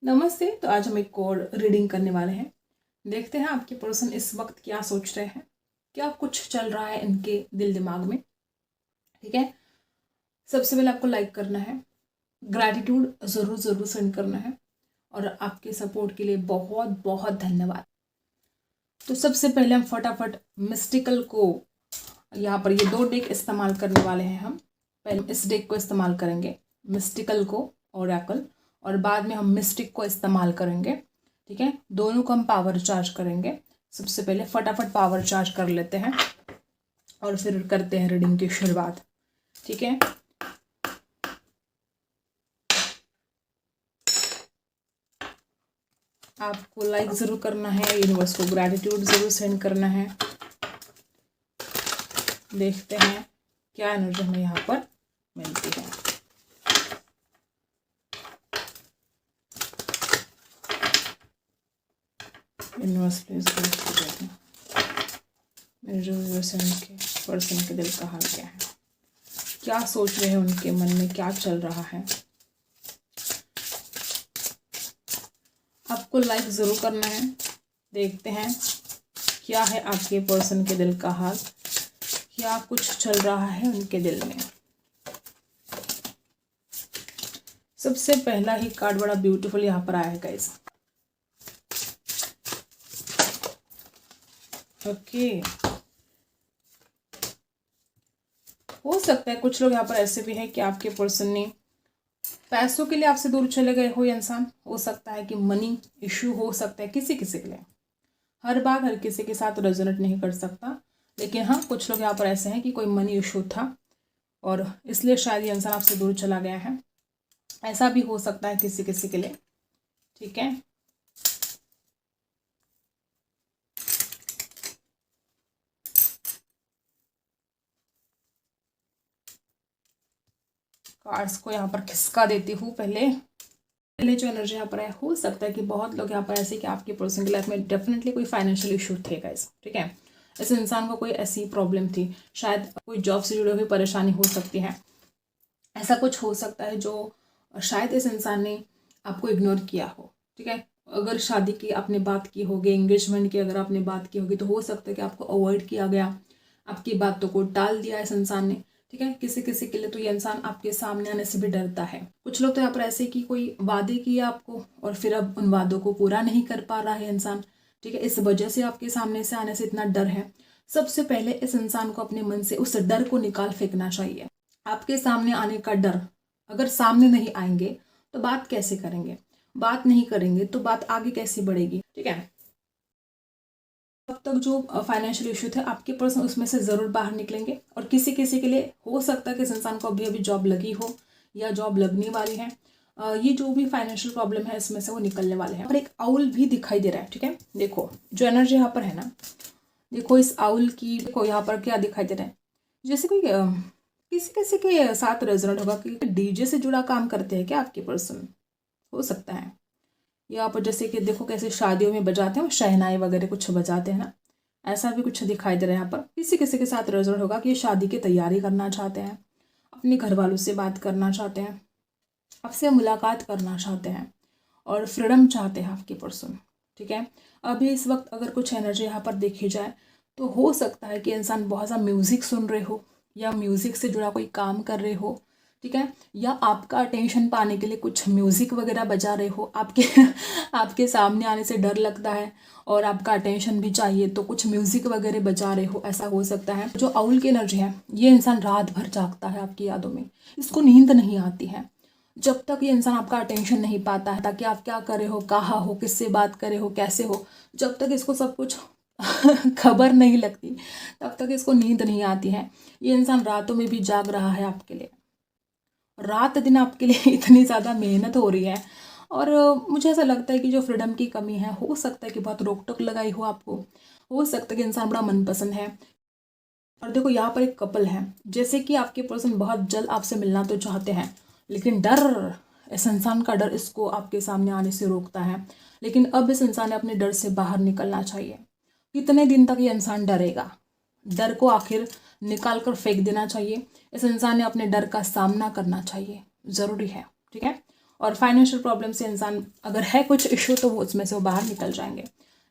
नमस्ते। तो आज हम एक और रीडिंग करने वाले हैं। देखते हैं आपके पर्सन इस वक्त क्या सोच रहे हैं, क्या कुछ चल रहा है इनके दिल दिमाग में। ठीक है, सबसे पहले आपको लाइक करना है, ग्रैटिट्यूड ज़रूर ज़रूर सेंड करना है और आपके सपोर्ट के लिए बहुत बहुत धन्यवाद। तो सबसे पहले हम फटाफट मिस्टिकल को यहाँ पर ये 2 डेक इस्तेमाल करने वाले हैं। हम पहले इस डेक को इस्तेमाल करेंगे, मिस्टिकल को ओरेकल, और बाद में हम मिस्टिक को इस्तेमाल करेंगे। ठीक है, दोनों को हम पावर चार्ज करेंगे। सबसे पहले फटाफट पावर चार्ज कर लेते हैं और फिर करते हैं रीडिंग की शुरुआत। ठीक है, आपको लाइक ज़रूर करना है, यूनिवर्स को ग्रैटिट्यूड ज़रूर सेंड करना है। देखते हैं क्या एनर्जी हमें यहाँ पर मिलती है। यूनिवर्स प्लीज के पर्सन के दिल का हाल क्या है, क्या सोच रहे हैं, उनके मन में क्या चल रहा है। आपको लाइक ज़रूर करना है। देखते हैं क्या है आपके पर्सन के दिल का हाल, क्या कुछ चल रहा है उनके दिल में। सबसे पहला ही कार्ड बड़ा ब्यूटीफुल यहाँ पर आया है गाइस। ओके, हो सकता है कुछ लोग यहाँ पर ऐसे भी हैं कि आपके पर्सन ने पैसों के लिए आपसे दूर चले गए हो। ये इंसान हो सकता है कि मनी इश्यू हो सकता है किसी किसी के लिए। हर बार हर किसी के साथ रेजोनेट नहीं कर सकता, लेकिन हाँ कुछ लोग यहाँ पर ऐसे हैं कि कोई मनी इश्यू था और इसलिए शायद ये इंसान आपसे दूर चला गया है। ऐसा भी हो सकता है किसी किसी के लिए। ठीक है, कार्ड्स को यहाँ पर खिसका देती हूँ। पहले जो एनर्जी यहाँ पर है, हो सकता है कि बहुत लोग यहाँ पर ऐसे कि आपके पर्सन की लाइफ में डेफिनेटली कोई फाइनेंशियल इशू थे गाइस। ठीक है, इस इंसान को कोई ऐसी प्रॉब्लम थी, शायद कोई जॉब से जुड़ी हुई परेशानी हो सकती है। ऐसा कुछ हो सकता है जो शायद इस इंसान ने आपको इग्नोर किया हो। ठीक है, अगर शादी की आपने बात की होगी, एंगेजमेंट की अगर आपने बात की होगी, तो हो सकता है कि आपको अवॉइड किया गया, आपकी बातों को टाल दिया इस इंसान ने। ठीक है, किसी किसी के लिए तो ये इंसान आपके सामने आने से भी डरता है। कुछ लोग तो यहाँ पर ऐसे कि कोई वादे किए आपको और फिर अब उन वादों को पूरा नहीं कर पा रहा है इंसान। ठीक है, इस वजह से आपके सामने से आने से इतना डर है। सबसे पहले इस इंसान को अपने मन से उस डर को निकाल फेंकना चाहिए। आपके सामने आने का डर, अगर सामने नहीं आएंगे तो बात कैसे करेंगे, बात नहीं करेंगे तो बात आगे कैसे बढ़ेगी। ठीक है, अब तक जो फाइनेंशियल इशू थे आपके पर्सन उसमें से ज़रूर बाहर निकलेंगे। और किसी किसी के लिए हो सकता है कि इस इंसान को अभी अभी जॉब लगी हो या जॉब लगने वाली है। ये जो भी फाइनेंशियल प्रॉब्लम है इसमें से वो निकलने वाले हैं। और एक आउल भी दिखाई दे रहा है। ठीक है, देखो जो एनर्जी यहाँ पर है ना, देखो इस आउल की, देखो यहाँ पर क्या दिखाई दे रहा है, जैसे कोई किसी किसी के साथ रेजोनेट होगा कि डीजे से जुड़ा काम करते हैं क्या आपके पर्सन, हो सकता है। यहाँ पर जैसे कि देखो कैसे शादियों में बजाते हैं, शहनाई वगैरह कुछ बजाते हैं ना, ऐसा भी कुछ दिखाई दे रहा है। यहाँ पर किसी किसी के साथ रेजोनेट होगा कि ये शादी की तैयारी करना चाहते हैं, अपने घर वालों से बात करना चाहते हैं, आपसे मुलाकात करना चाहते हैं और फ्रीडम चाहते हैं आपके पर्सन। ठीक है, अभी इस वक्त अगर कुछ एनर्जी यहाँ पर देखी जाए तो हो सकता है कि इंसान बहुत ज़्यादा म्यूज़िक सुन रहे हो या म्यूज़िक से जुड़ा कोई काम कर रहे हो। ठीक है, या आपका अटेंशन पाने के लिए कुछ म्यूज़िक वगैरह बजा रहे हो, आपके सामने आने से डर लगता है और आपका अटेंशन भी चाहिए तो कुछ म्यूज़िक वगैरह बजा रहे हो, ऐसा हो सकता है। जो आउल की एनर्जी है, ये इंसान रात भर जागता है आपकी यादों में, इसको नींद नहीं आती है जब तक ये इंसान आपका अटेंशन नहीं पाता है, ताकि आप क्या कर रहे हो, कहाँ हो, किससे बात कर रहे हो, कैसे हो, जब तक इसको सब कुछ खबर नहीं लगती तब तक इसको नींद नहीं आती है। ये इंसान रातों में भी जाग रहा है आपके लिए, रात दिन आपके लिए इतनी ज़्यादा मेहनत हो रही है। और मुझे ऐसा लगता है कि जो फ्रीडम की कमी है, हो सकता है कि बहुत रोक टोक लगाई हो आपको, हो सकता है कि इंसान बड़ा मनपसंद है। और देखो यहाँ पर एक कपल है, जैसे कि आपके पर्सन बहुत जल्द आपसे मिलना तो चाहते हैं, लेकिन डर, इस इंसान का डर इसको आपके सामने आने से रोकता है। लेकिन अब इस इंसान ने अपने डर से बाहर निकलना चाहिए। कितने दिन तक ये इंसान डरेगा, डर को आखिर निकाल कर फेंक देना चाहिए। इस इंसान ने अपने डर का सामना करना चाहिए, ज़रूरी है। ठीक है, और फाइनेंशियल प्रॉब्लम से इंसान अगर है कुछ इशू तो वो उसमें से वो बाहर निकल जाएंगे।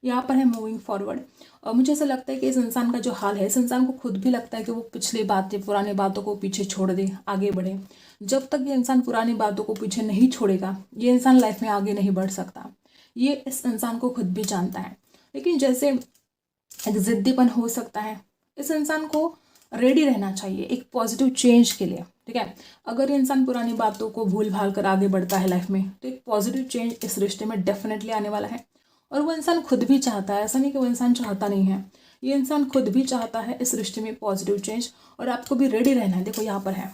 यहाँ पर है मूविंग फॉरवर्ड। और मुझे ऐसा लगता है कि इस इंसान का जो हाल है, इस इंसान को खुद भी लगता है कि वो पिछली बातें, पुरानी बातों को पीछे छोड़ दे, आगे बढ़े। जब तक ये इंसान पुरानी बातों को पीछे नहीं छोड़ेगा, ये इंसान लाइफ में आगे नहीं बढ़ सकता। ये इस इंसान को खुद भी जानता है। लेकिन जैसे एक ज़िद्दीपन हो सकता है, इस इंसान को रेडी रहना चाहिए एक पॉजिटिव चेंज के लिए, ठीक है। अगर ये इंसान पुरानी बातों को भूल भाल कर आगे बढ़ता है लाइफ में, तो एक पॉजिटिव चेंज इस रिश्ते में डेफिनेटली आने वाला है। और वो इंसान खुद भी चाहता है, ऐसा नहीं कि वो इंसान चाहता नहीं है, ये इंसान खुद भी चाहता है इस रिश्ते में पॉजिटिव चेंज। और आपको भी रेडी रहना है। देखो यहाँ पर है,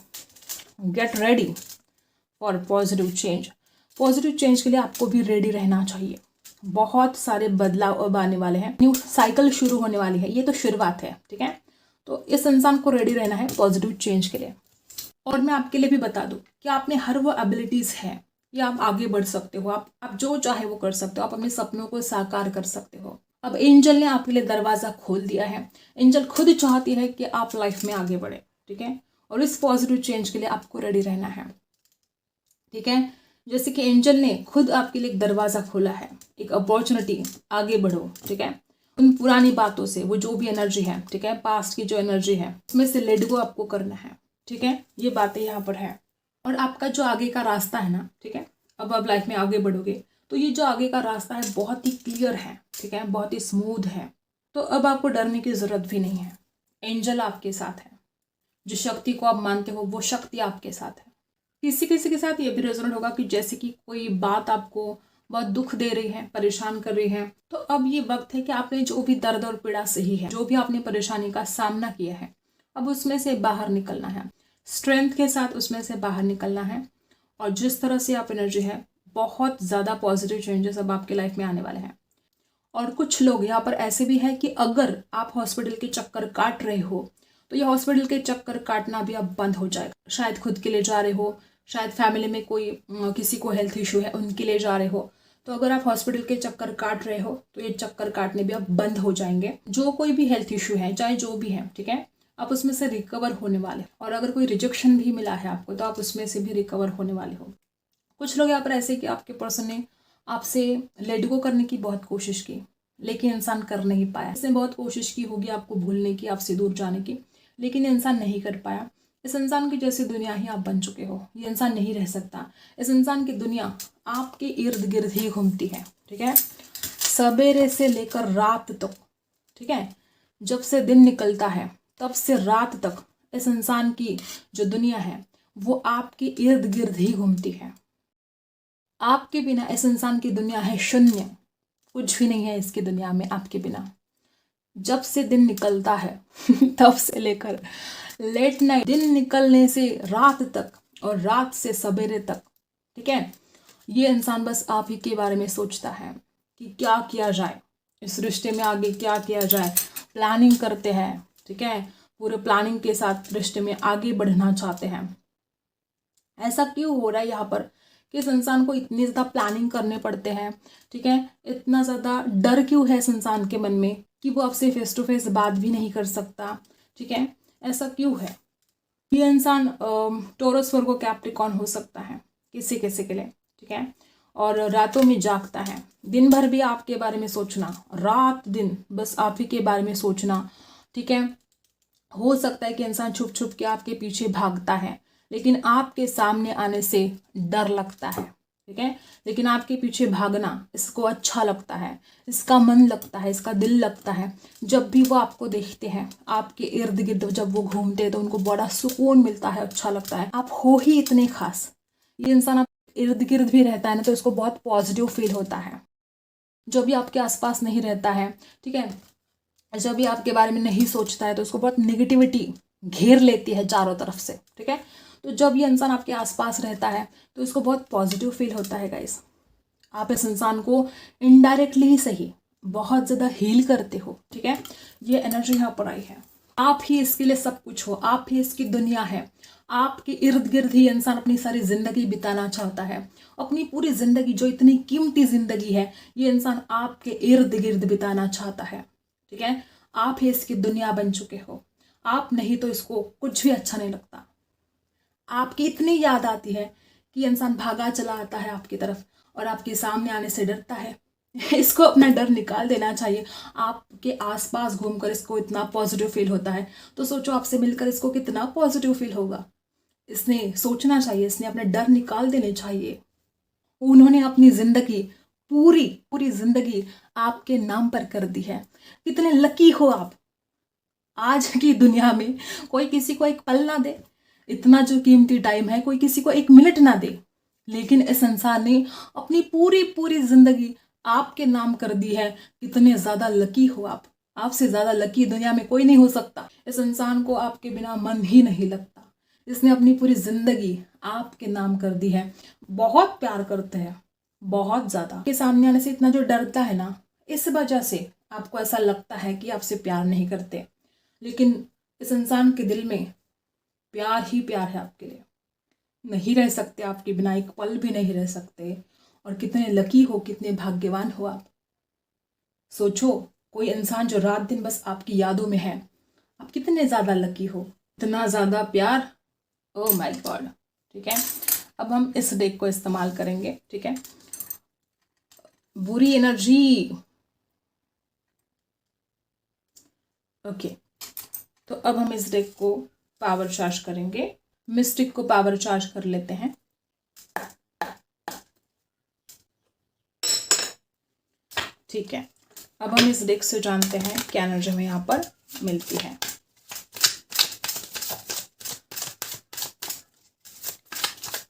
get ready for positive change. Positive change के लिए आपको भी रेडी रहना चाहिए। बहुत सारे बदलाव अब आने वाले हैं, न्यू साइकिल शुरू होने वाली है, ये तो शुरुआत है, ठीक है। तो इस इंसान को रेडी रहना है पॉजिटिव चेंज के लिए। और मैं आपके लिए भी बता दूं कि आप में हर वो एबिलिटीज़ है, या आप आगे बढ़ सकते हो, आप जो चाहे वो कर सकते हो, आप अपने सपनों को साकार कर सकते हो। अब एंजल ने आपके लिए दरवाज़ा खोल दिया है। एंजल खुद चाहती है कि आप लाइफ में आगे बढ़े, ठीक है। और इस पॉजिटिव चेंज के लिए आपको रेडी रहना है, ठीक है। जैसे कि एंजल ने खुद आपके लिए एक दरवाज़ा खोला है, एक अपॉर्चुनिटी, आगे बढ़ो, ठीक है। उन पुरानी बातों से वो जो भी एनर्जी है, ठीक है, पास्ट की जो एनर्जी है, उसमें से लेट गो आपको करना है, ठीक है। ये बातें यहाँ पर है। और आपका जो आगे का रास्ता है ना, ठीक है, अब आप लाइफ में आगे बढ़ोगे तो ये जो आगे का रास्ता है बहुत ही क्लियर है, ठीक है, बहुत ही स्मूथ है। तो अब आपको डरने की ज़रूरत भी नहीं है। एंजल आपके साथ है, जो शक्ति को आप मानते हो वो शक्ति आपके साथ है। किसी किसी के साथ ये भी रेजोनेट होगा कि जैसे कि कोई बात आपको बहुत दुख दे रही है, परेशान कर रही है, तो अब ये वक्त है कि आपने जो भी दर्द और पीड़ा सही है, जो भी आपने परेशानी का सामना किया है, अब उसमें से बाहर निकलना है, स्ट्रेंथ के साथ उसमें से बाहर निकलना है। और जिस तरह से आप एनर्जी है, बहुत ज़्यादा पॉजिटिव चेंजेस अब आपके लाइफ में आने वाले हैं। और कुछ लोग यहाँ पर ऐसे भी है कि अगर आप हॉस्पिटल के चक्कर काट रहे हो, तो ये हॉस्पिटल के चक्कर काटना भी अब बंद हो जाएगा। शायद खुद के लिए जा रहे हो, शायद फैमिली में कोई किसी को हेल्थ इशू है उनके लिए जा रहे हो, तो अगर आप हॉस्पिटल के चक्कर काट रहे हो तो ये चक्कर काटने भी अब बंद हो जाएंगे। जो कोई भी हेल्थ इशू है, चाहे जो भी है, ठीक है, आप उसमें से रिकवर होने वाले। और अगर कोई रिजेक्शन भी मिला है आपको, तो आप उसमें से भी रिकवर होने वाले हो। कुछ लोग यहाँ पर ऐसे कि आपके पर्सन ने आपसे लेट गो करने की बहुत कोशिश की, लेकिन इंसान कर नहीं पाया। इसने बहुत कोशिश की होगी आपको भूलने की, आपसे दूर जाने की, लेकिन इंसान नहीं कर पाया। इस इंसान की जैसी दुनिया ही आप बन चुके हो। ये इंसान नहीं रह सकता। इस इंसान की दुनिया आपके इर्द गिर्द ही घूमती है, ठीक है, सवेरे से लेकर रात तक, ठीक है। जब से दिन निकलता है तब से रात तक इस इंसान की जो दुनिया है वो आपके इर्द गिर्द ही घूमती है। आपके बिना इस इंसान की दुनिया है शून्य, कुछ भी नहीं है इसकी दुनिया में आपके बिना। जब से दिन निकलता है तब से लेकर लेट नाइट, दिन निकलने से रात तक और रात से सवेरे तक, ठीक है, ये इंसान बस आप ही के बारे में सोचता है कि क्या किया जाए, इस रिश्ते में आगे क्या किया जाए। प्लानिंग करते हैं, ठीक है, पूरे प्लानिंग के साथ रिश्ते में आगे बढ़ना चाहते हैं। ऐसा क्यों हो रहा है यहाँ पर कि इस इंसान को इतनी ज़्यादा प्लानिंग करने पड़ते हैं, ठीक है, इतना ज़्यादा डर क्यों है इस इंसान के मन में कि वो आपसे फेस टू फेस बात भी नहीं कर सकता, ठीक है, ऐसा क्यों है। ये इंसान टॉरस वर्गो कैप्रिकॉर्न हो सकता है किसी किसी के लिए, ठीक है, और रातों में जागता है, दिन भर भी आपके बारे में सोचना, रात दिन बस आप ही के बारे में सोचना, ठीक है। हो सकता है कि इंसान छुप छुप के आपके पीछे भागता है, लेकिन आपके सामने आने से डर लगता है, ठीक है, लेकिन आपके पीछे भागना इसको अच्छा लगता है, इसका मन लगता है, इसका दिल लगता है। जब भी वो आपको देखते हैं, आपके इर्द गिर्द जब वो घूमते हैं, तो उनको बड़ा सुकून मिलता है, अच्छा लगता है। आप हो ही इतने खास। ये इंसान आप इर्द गिर्द भी रहता है ना, तो इसको बहुत पॉजिटिव फील होता है। जो भी आपके आसपास नहीं रहता है, ठीक है, जब भी आपके बारे में नहीं सोचता है, तो उसको बहुत नेगेटिविटी घेर लेती है चारों तरफ से, ठीक है। तो जब ये इंसान आपके आसपास रहता है तो इसको बहुत पॉजिटिव फील होता है गाइस। आप इस इंसान को इनडायरेक्टली ही सही बहुत ज़्यादा हील करते हो, ठीक है। ये एनर्जी यहाँ पर आई है। आप ही इसके लिए सब कुछ हो, आप ही इसकी दुनिया है। आपके इर्द गिर्द ही इंसान अपनी सारी ज़िंदगी बिताना चाहता है। अपनी पूरी ज़िंदगी, जो इतनी कीमती ज़िंदगी है, ये इंसान आपके इर्द गिर्द बिताना चाहता है, ठीक है। आप ही इसकी दुनिया बन चुके हो। आप नहीं तो इसको कुछ भी अच्छा नहीं लगता। आपकी इतनी याद आती है कि इंसान भागा चला आता है आपकी तरफ और आपके सामने आने से डरता है। इसको अपना डर निकाल देना चाहिए। आपके आसपास घूमकर इसको इतना पॉजिटिव फील होता है, तो सोचो आपसे मिलकर इसको कितना पॉजिटिव फील होगा। इसने सोचना चाहिए, इसने अपने डर निकाल देने चाहिए। उन्होंने अपनी जिंदगी पूरी पूरी जिंदगी आपके नाम पर कर दी है। कितने लकी हो आप। आज की दुनिया में कोई किसी को एक पल ना दे, इतना जो कीमती टाइम है कोई किसी को एक मिनट ना दे, लेकिन इस इंसान ने अपनी पूरी पूरी जिंदगी आपके नाम कर दी है। कितने ज्यादा लकी हो आप। आपसे ज्यादा लकी दुनिया में कोई नहीं हो सकता। इस इंसान को आपके बिना मन ही नहीं लगता। इसने अपनी पूरी जिंदगी आपके नाम कर दी है। बहुत प्यार करते हैं, बहुत ज्यादा। के सामने आने से इतना जो डरता है ना, इस वजह से आपको ऐसा लगता है कि आपसे प्यार नहीं करते, लेकिन इस इंसान के दिल में प्यार ही प्यार है आपके लिए। नहीं रह सकते आपके बिना, एक पल भी नहीं रह सकते। और कितने लकी हो, कितने भाग्यवान हो आप। सोचो कोई इंसान जो रात दिन बस आपकी यादों में है, आप कितने ज्यादा लकी हो। इतना ज्यादा प्यार, ओह माय गॉड। ठीक है, अब हम इस डेक को इस्तेमाल करेंगे। ठीक है, बुरी एनर्जी। ओके, तो अब हम इस डेक को पावर चार्ज करेंगे। मिस्टिक को पावर चार्ज कर लेते हैं। ठीक है, अब हम इस डेक से जानते हैं क्या एनर्जी हमें यहाँ पर मिलती है।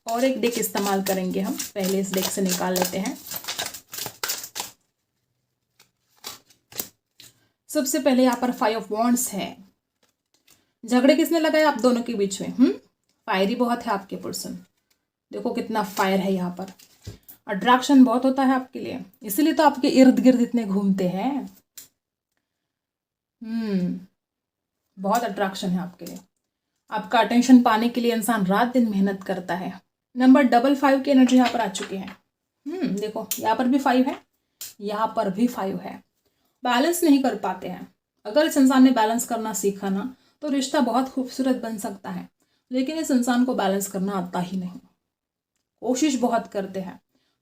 और एक डेक इस्तेमाल करेंगे हम। पहले इस डेक से निकाल लेते हैं। सबसे पहले यहाँ पर 5 ऑफ वॉन्ड्स है। झगड़े किसने लगाए आप दोनों के बीच में? फायरी बहुत है आपके पर्सन। देखो कितना फायर है यहाँ पर। अट्रैक्शन बहुत होता है आपके लिए, इसीलिए तो आपके इर्द गिर्द इतने घूमते हैं। बहुत अट्रैक्शन है आपके लिए। आपका अटेंशन पाने के लिए इंसान रात दिन मेहनत करता है। नंबर 55 की एनर्जी यहाँ पर आ चुकी है। देखो यहाँ पर भी 5 है, यहाँ पर भी 5 है। बैलेंस नहीं कर पाते हैं। अगर इस इंसान ने बैलेंस करना सीखा ना, तो रिश्ता बहुत खूबसूरत बन सकता है, लेकिन इस इंसान को बैलेंस करना आता ही नहीं। कोशिश बहुत करते हैं,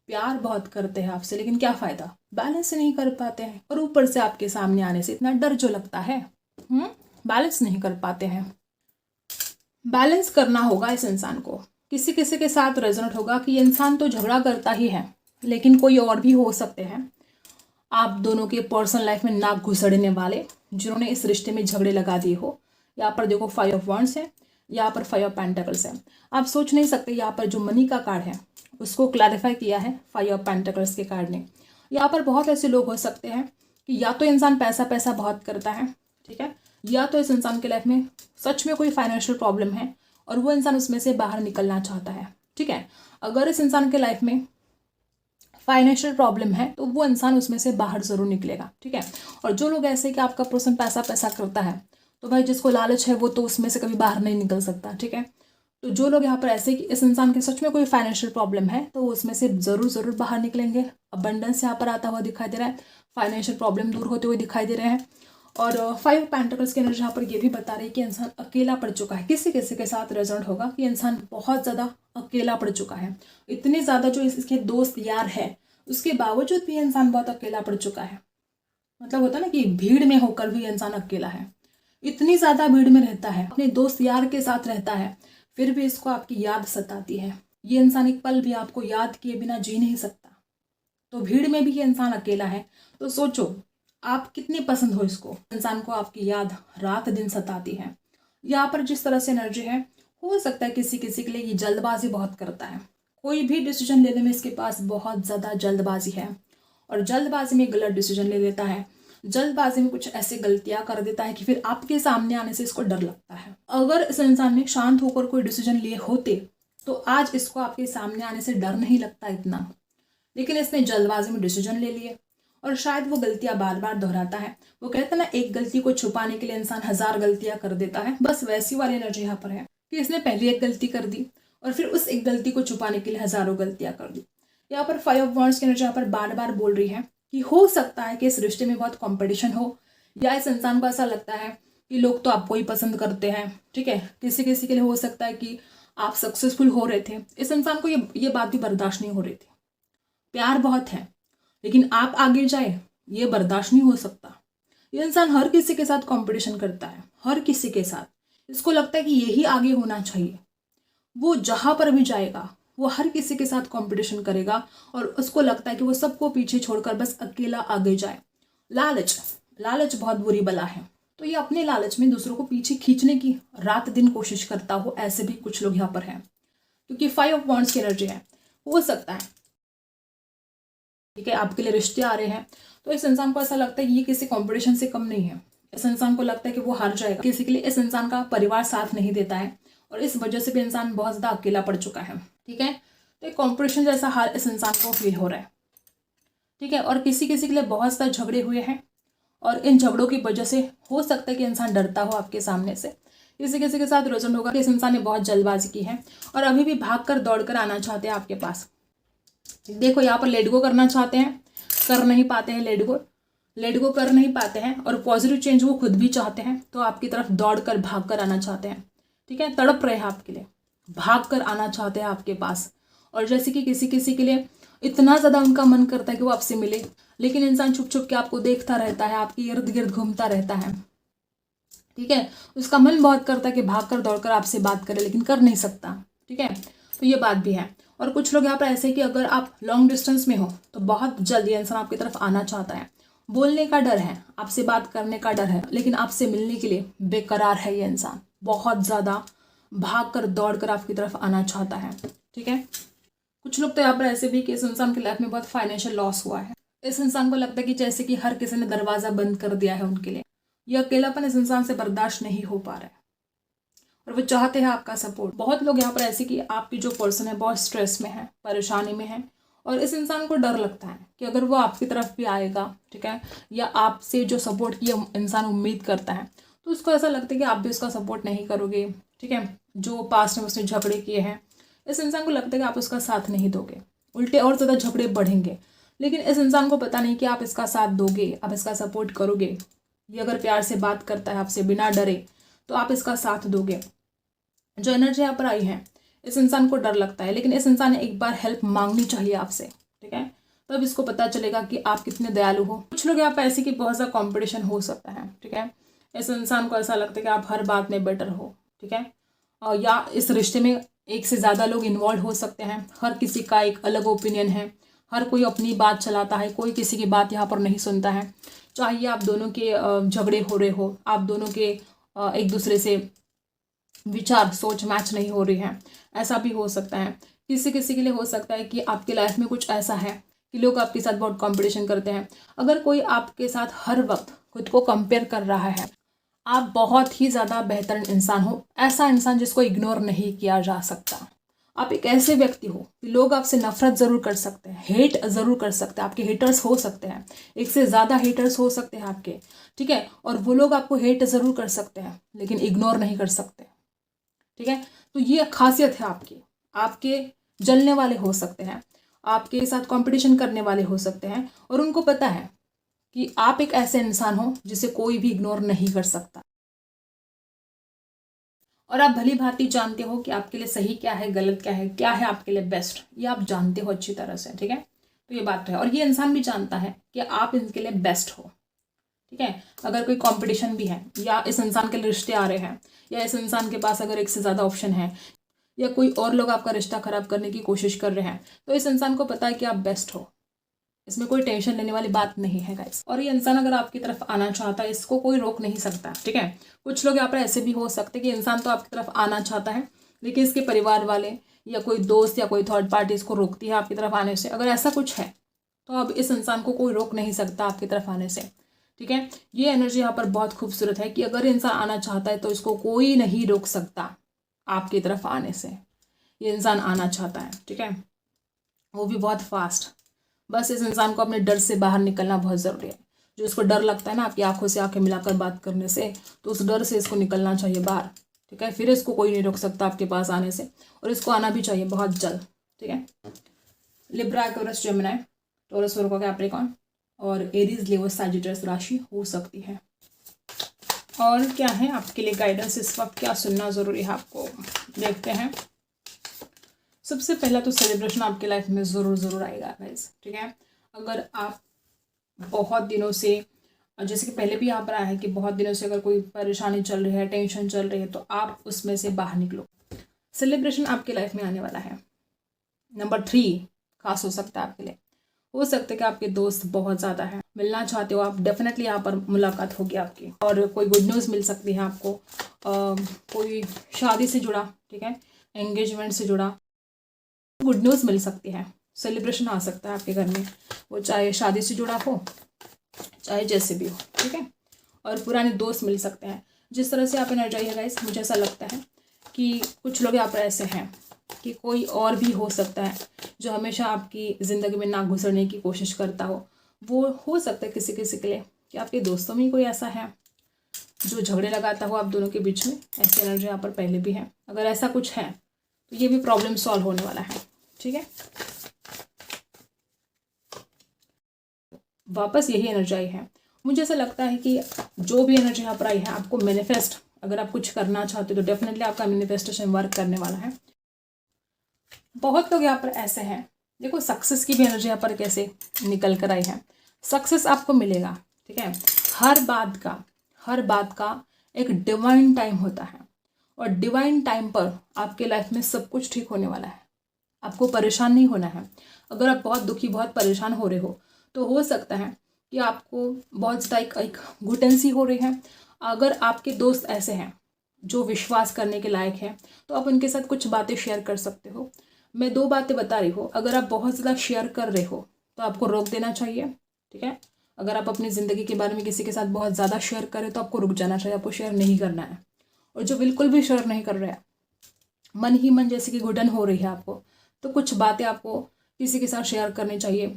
प्यार बहुत करते हैं आपसे, लेकिन क्या फायदा, बैलेंस नहीं कर पाते हैं। और ऊपर से आपके सामने आने से इतना डर जो लगता है। बैलेंस नहीं कर पाते हैं। बैलेंस करना होगा इस इंसान को। किसी किसी के साथ रेजोनेट होगा कि ये इंसान तो झगड़ा करता ही है, लेकिन कोई और भी हो सकते हैं आप दोनों के पर्सनल लाइफ में नाक घुसड़ने वाले, जिन्होंने इस रिश्ते में झगड़े लगा दिए हो। यहाँ पर देखो 5 ऑफ वॉन्ड्स है, यहाँ पर 5 ऑफ पेंटिकल्स है। आप सोच नहीं सकते, यहाँ पर जो मनी का कार्ड है उसको क्लैरिफाई किया है 5 ऑफ पेंटिकल्स के कार्ड ने। यहाँ पर बहुत ऐसे लोग हो सकते हैं कि या तो इंसान पैसा पैसा बहुत करता है, ठीक है, या तो इस इंसान के लाइफ में सच में कोई फाइनेंशियल प्रॉब्लम है और वो इंसान उसमें से बाहर निकलना चाहता है। ठीक है, अगर इस इंसान के लाइफ में फाइनेंशियल प्रॉब्लम है तो वो इंसान उसमें से बाहर जरूर निकलेगा। ठीक है, और जो लोग ऐसे कि आपका पर्सन पैसा पैसा करता है, तो भाई जिसको लालच है वो तो उसमें से कभी बाहर नहीं निकल सकता। ठीक है, तो जो लोग यहाँ पर ऐसे कि इस इंसान के सच में कोई फाइनेंशियल प्रॉब्लम है, तो वो उसमें से जरूर बाहर निकलेंगे। अबंडेंस यहाँ पर आता हुआ दिखाई दे रहा है, फाइनेंशियल प्रॉब्लम दूर होते हुए दिखाई दे रहे हैं। और 5 पेंटिकल्स के एनर्जी यहाँ पर ये भी बता रही है कि इंसान अकेला पड़ चुका है। किसी किसी के साथ रेजोनेट होगा कि इंसान बहुत ज़्यादा अकेला पड़ चुका है। इतने ज़्यादा जो इसके दोस्त यार है, उसके बावजूद भी इंसान बहुत अकेला पड़ चुका है। मतलब होता है ना कि भीड़ में होकर भी इंसान अकेला है। इतनी ज़्यादा भीड़ में रहता है, अपने दोस्त यार के साथ रहता है, फिर भी इसको आपकी याद सताती है। ये इंसान एक पल भी आपको याद किए बिना जी नहीं सकता। तो भीड़ में भी ये इंसान अकेला है। तो सोचो आप कितने पसंद हो इसको। इंसान को आपकी याद रात दिन सताती है। यहाँ पर जिस तरह से एनर्जी है, हो सकता है किसी किसी के लिए ये जल्दबाजी बहुत करता है। कोई भी डिसीजन लेने में इसके पास बहुत ज़्यादा जल्दबाजी है और जल्दबाजी में गलत डिसीजन ले लेता है। जल्दबाजी में कुछ ऐसी गलतियां कर देता है कि फिर आपके सामने आने से इसको डर लगता है। अगर इस इंसान ने शांत होकर कोई डिसीजन लिए होते तो आज इसको आपके सामने आने से डर नहीं लगता इतना, लेकिन इसने जल्दबाजी में डिसीजन ले लिए और शायद वो गलतियां बार बार दोहराता है। वो कहते हैं ना, एक गलती को छुपाने के लिए इंसान 1000 गलतियां कर देता है। बस वैसी वाली एनर्जी यहाँ पर है कि इसने पहले एक गलती कर दी और फिर उस एक गलती को छुपाने के लिए हजारों गलतियां कर दी। यहाँ पर 5 ऑफ वॉन्ड्स की एनर्जी यहाँ पर बार बार बोल रही है कि हो सकता है कि इस रिश्ते में बहुत कंपटीशन हो, या इस इंसान को ऐसा लगता है कि लोग तो आपको ही पसंद करते हैं। ठीक है, किसी किसी के लिए हो सकता है कि आप सक्सेसफुल हो रहे थे, इस इंसान को ये बात भी बर्दाश्त नहीं हो रही थी। प्यार बहुत है लेकिन आप आगे जाए ये बर्दाश्त नहीं हो सकता। ये इंसान हर किसी के साथ कंपटीशन करता है, हर किसी के साथ। इसको लगता है कि यही आगे होना चाहिए। वो जहाँ पर भी जाएगा वो हर किसी के साथ कंपटीशन करेगा और उसको लगता है कि वो सबको पीछे छोड़कर बस अकेला आगे जाए। लालच बहुत बुरी बला है। तो ये अपने लालच में दूसरों को पीछे खींचने की रात दिन कोशिश करता हो, ऐसे भी कुछ लोग यहाँ पर हैं। क्योंकि 5 ऑफ वॉन्ड्स की एनर्जी है, हो सकता है ठीक है आपके लिए रिश्ते आ रहे हैं तो इस इंसान को ऐसा लगता है कि ये किसी कंपटीशन से कम नहीं है। इस इंसान को लगता है कि वो हार जाएगा। किसी के लिए इस इंसान का परिवार साथ नहीं देता है और इस वजह से भी इंसान बहुत ज़्यादा अकेला पड़ चुका है। ठीक है, तो एक कॉम्पिटिशन जैसा हाल इस इंसान को फील हो रहा है। ठीक है, और किसी किसी के लिए बहुत ज़्यादा झगड़े हुए हैं और इन झगड़ों की वजह से हो सकता है कि इंसान डरता हो आपके सामने से। किसी किसी के साथ रोजन होगा कि इस इंसान ने बहुत जल्दबाजी की है और अभी भी भाग कर दौड़ कर आना चाहते हैं आपके पास। देखो यहाँ पर लेट गो करना चाहते हैं, कर नहीं पाते हैं, लेट गो कर नहीं पाते हैं और पॉजिटिव चेंज वो खुद भी चाहते हैं तो आपकी तरफ दौड़ कर भाग कर आना चाहते हैं। ठीक है, तड़प रहे हैं आपके लिए, भाग कर आना चाहते हैं आपके पास। और जैसे कि किसी किसी के लिए इतना ज़्यादा उनका मन करता है कि वो आपसे मिले, लेकिन इंसान छुप छुप के आपको देखता रहता है, आपके इर्द गिर्द घूमता रहता है। ठीक है, उसका मन बहुत करता है कि भाग कर दौड़ कर आपसे बात करे लेकिन कर नहीं सकता। ठीक है, तो ये बात भी है। और कुछ लोग यहाँ पर ऐसे कि अगर आप लॉन्ग डिस्टेंस में हो तो बहुत जल्दी इंसान आपकी तरफ आना चाहता है। बोलने का डर है, आपसे बात करने का डर है, लेकिन आपसे मिलने के लिए बेकरार है ये इंसान। बहुत ज़्यादा भाग कर दौड़ कर आपकी तरफ आना चाहता है। ठीक है, कुछ लोग तो यहाँ पर ऐसे भी कि इस इंसान की लाइफ में बहुत फाइनेंशियल लॉस हुआ है। इस इंसान को लगता है कि जैसे कि हर किसी ने दरवाज़ा बंद कर दिया है उनके लिए। ये अकेलापन इस इंसान से बर्दाश्त नहीं हो पा रहा है और वो चाहते हैं आपका सपोर्ट। बहुत लोग यहाँ पर ऐसे कि आपकी जो पर्सन है बहुत स्ट्रेस में है, परेशानी में है और इस इंसान को डर लगता है कि अगर वो आपकी तरफ भी आएगा, ठीक है, या आपसे जो सपोर्ट की इंसान उम्मीद करता है तो उसको ऐसा लगता है कि आप भी उसका सपोर्ट नहीं करोगे। ठीक है, जो पास्ट में उसने झगड़े किए हैं इस इंसान को लगता है कि आप उसका साथ नहीं दोगे, उल्टे और ज़्यादा झगड़े बढ़ेंगे। लेकिन इस इंसान को पता नहीं कि आप इसका साथ दोगे, आप इसका सपोर्ट करोगे। ये अगर प्यार से बात करता है आपसे बिना डरे तो आप इसका साथ दोगे। जो एनर्जी यहाँ पर आई है इस इंसान को डर लगता है, लेकिन इस इंसान ने एक बार हेल्प मांगनी चाहिए आपसे। ठीक है, तब इसको पता चलेगा कि आप कितने दयालु हो। कुछ लोग यहाँ पर ऐसे कि बहुत ज़्यादा कॉम्पिटिशन हो सकता है। ठीक है, इस इंसान को ऐसा लगता है कि आप हर बात में बेटर हो। ठीक है, और या इस रिश्ते में एक से ज़्यादा लोग इन्वॉल्व हो सकते हैं। हर किसी का एक अलग ओपिनियन है, हर कोई अपनी बात चलाता है, कोई किसी की बात यहाँ पर नहीं सुनता है। चाहिए आप दोनों के झगड़े हो रहे हो, आप दोनों के एक दूसरे से विचार सोच मैच नहीं हो रही है, ऐसा भी हो सकता है। किसी किसी के लिए हो सकता है कि आपकी लाइफ में कुछ ऐसा है कि लोग आपके साथ बहुत कंपटीशन करते हैं। अगर कोई आपके साथ हर वक्त खुद को कंपेयर कर रहा है, आप बहुत ही ज़्यादा बेहतरीन इंसान हो, ऐसा इंसान जिसको इग्नोर नहीं किया जा सकता। आप एक ऐसे व्यक्ति हो कि लोग आपसे नफरत ज़रूर कर सकते हैं, हेट ज़रूर कर सकते हैं, आपके हेटर्स हो सकते हैं, एक से ज़्यादा हेटर्स हो सकते हैं आपके। ठीक है, और वो लोग आपको हेट ज़रूर कर सकते हैं लेकिन इग्नोर नहीं कर सकते। ठीक है, तो ये खासियत है आपकी। आपके जलने वाले हो सकते हैं, आपके साथ कंपटीशन करने वाले हो सकते हैं और उनको पता है कि आप एक ऐसे इंसान हो जिसे कोई भी इग्नोर नहीं कर सकता और आप भली भांति जानते हो कि आपके लिए सही क्या है, गलत क्या है आपके लिए बेस्ट, ये आप जानते हो अच्छी तरह से। ठीक है, तो ये बात है और ये इंसान भी जानता है कि आप इनके लिए बेस्ट हो। ठीक है, अगर कोई कंपटीशन भी है या इस इंसान के लिए रिश्ते आ रहे हैं या इस इंसान के पास अगर एक से ज़्यादा ऑप्शन है या कोई और लोग आपका रिश्ता खराब करने की कोशिश कर रहे हैं तो इस इंसान को पता है कि आप बेस्ट हो। इसमें कोई टेंशन लेने वाली बात नहीं है गाइस। और ये इंसान अगर आपकी तरफ आना चाहता है इसको कोई रोक नहीं सकता। ठीक है, कुछ लोग यहाँ पर ऐसे भी हो सकते हैं कि इंसान तो आपकी तरफ आना चाहता है लेकिन इसके परिवार वाले या कोई दोस्त या कोई थर्ड पार्टी इसको रोकती है आपकी तरफ आने से। अगर ऐसा कुछ है तो अब इस इंसान को कोई रोक नहीं सकता आपकी तरफ आने से। ठीक है, ये एनर्जी यहाँ पर बहुत खूबसूरत है कि अगर इंसान आना चाहता है तो इसको कोई नहीं रोक सकता आपकी तरफ आने से। ये इंसान आना चाहता है, ठीक है, वो भी बहुत फास्ट। बस इस इंसान को अपने डर से बाहर निकलना बहुत ज़रूरी है। जो इसको डर लगता है ना आपकी आंखों से आंखें मिलाकर बात करने से, तो उस डर से इसको निकलना चाहिए बाहर। ठीक है, फिर इसको कोई नहीं रोक सकता आपके पास आने से और इसको आना भी चाहिए बहुत जल्द। ठीक है, लिब्रा, एक्वेरियस, जेमिनी, टॉरस, वर्गो, कैप्रिकॉर्न और एरीज, लियो, सैजिटस राशि हो सकती है। और क्या है आपके लिए गाइडेंस इस वक्त, क्या सुनना ज़रूरी है आपको, देखते हैं। सबसे पहला तो सेलिब्रेशन आपके लाइफ में ज़रूर आएगा गाइस, ठीक है। अगर आप बहुत दिनों से, जैसे कि पहले भी यहाँ पर आया है कि बहुत दिनों से अगर कोई परेशानी चल रही है, टेंशन चल रही है, तो आप उसमें से बाहर निकलो। सेलिब्रेशन आपके लाइफ में आने वाला है। नंबर 3 खास हो सकता है आपके लिए। हो सकता है कि आपके दोस्त बहुत ज़्यादा हैं, मिलना चाहते हो आप, डेफिनेटली यहाँ पर मुलाकात होगी आपकी, और कोई गुड न्यूज़ मिल सकती है आपको। कोई शादी से जुड़ा, ठीक है, एंगेजमेंट से जुड़ा गुड न्यूज़ मिल सकती है। सेलिब्रेशन आ सकता है आपके घर में, वो चाहे शादी से जुड़ा हो, चाहे जैसे भी हो, ठीक है। और पुराने दोस्त मिल सकते हैं। जिस तरह से आप एनर्जाइज है गाइस, मुझे ऐसा लगता है कि कुछ लोग यहाँ पर ऐसे हैं कि कोई और भी हो सकता है जो हमेशा आपकी ज़िंदगी में ना गुजरने की कोशिश करता हो। वो हो सकता है किसी किसी के लिए कि आपके दोस्तों में कोई ऐसा है जो झगड़े लगाता हो आप दोनों के बीच में। ऐसी एनर्जी यहाँ पर पहले भी है। अगर ऐसा कुछ है तो ये भी प्रॉब्लम सॉल्व होने वाला है, ठीक है। वापस यही एनर्जी आई है। मुझे ऐसा लगता है कि जो भी एनर्जी यहाँ पर आई है, आपको मैनिफेस्ट, अगर आप कुछ करना चाहते हो तो डेफिनेटली आपका मैनिफेस्टेशन वर्क करने वाला है। बहुत लोग यहाँ पर ऐसे हैं, देखो सक्सेस की भी एनर्जी यहाँ पर कैसे निकल कर आई है। सक्सेस आपको मिलेगा, ठीक है। हर बात का एक डिवाइन टाइम होता है, और डिवाइन टाइम पर आपके लाइफ में सब कुछ ठीक होने वाला है। आपको परेशान नहीं होना है। अगर आप बहुत दुखी, बहुत परेशान हो रहे हो, तो हो सकता है कि आपको बहुत ज़्यादा एक घुटन सी हो रही है। अगर आपके दोस्त ऐसे हैं जो विश्वास करने के लायक हैं, तो आप उनके साथ कुछ बातें शेयर कर सकते हो। मैं 2 बातें बता रही हूँ। अगर आप बहुत ज़्यादा शेयर कर रहे हो तो आपको रोक देना चाहिए, ठीक है। अगर आप अपनी ज़िंदगी के बारे में किसी के साथ बहुत ज़्यादा शेयर करें तो आपको रुक जाना चाहिए, आपको शेयर नहीं करना है। और जो बिल्कुल भी शेयर नहीं कर रहे हैं, मन ही मन जैसे कि घुटन हो रही है आपको, तो कुछ बातें आपको किसी के साथ शेयर करनी चाहिए।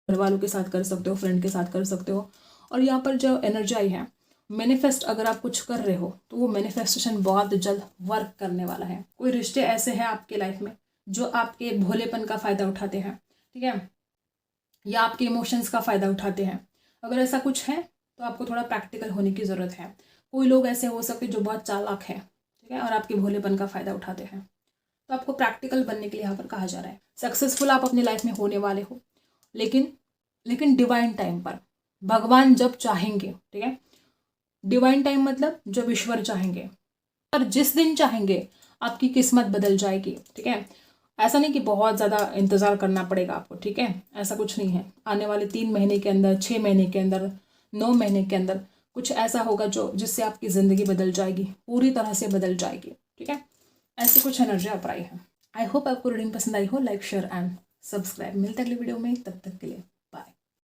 घर वालों के साथ कर सकते हो, फ्रेंड के साथ कर सकते हो। और यहाँ पर जो एनर्जी आई है, मैनिफेस्ट अगर आप कुछ कर रहे हो तो वो मैनिफेस्टेशन बहुत जल्द वर्क करने वाला है। कोई रिश्ते ऐसे हैं आपके लाइफ में जो आपके भोलेपन का फ़ायदा उठाते हैं, ठीक है, या आपके इमोशंस का फ़ायदा उठाते हैं। अगर ऐसा कुछ है तो आपको थोड़ा प्रैक्टिकल होने की ज़रूरत है। कोई लोग ऐसे हो सकते जो बहुत चालाक है, ठीक है, और आपके भोलेपन का फ़ायदा उठाते हैं। तो आपको प्रैक्टिकल बनने के लिए यहाँ पर कहा जा रहा है। सक्सेसफुल आप अपनी लाइफ में होने वाले हो, लेकिन डिवाइन टाइम पर, भगवान जब चाहेंगे, ठीक है। डिवाइन टाइम मतलब जब ईश्वर चाहेंगे, और जिस दिन चाहेंगे आपकी किस्मत बदल जाएगी, ठीक है। ऐसा नहीं कि बहुत ज़्यादा इंतज़ार करना पड़ेगा आपको, ठीक है, ऐसा कुछ नहीं है। आने वाले 3 महीने के अंदर, 6 महीने के अंदर, 9 महीने के अंदर कुछ ऐसा होगा जो जिससे आपकी ज़िंदगी बदल जाएगी, पूरी तरह से बदल जाएगी, ठीक है। ऐसी कुछ एनर्जी आप आई है। आई होप आपको रीडिंग पसंद आई हो। Like, share and subscribe. मिलते अगले वीडियो में, तब तक के लिए।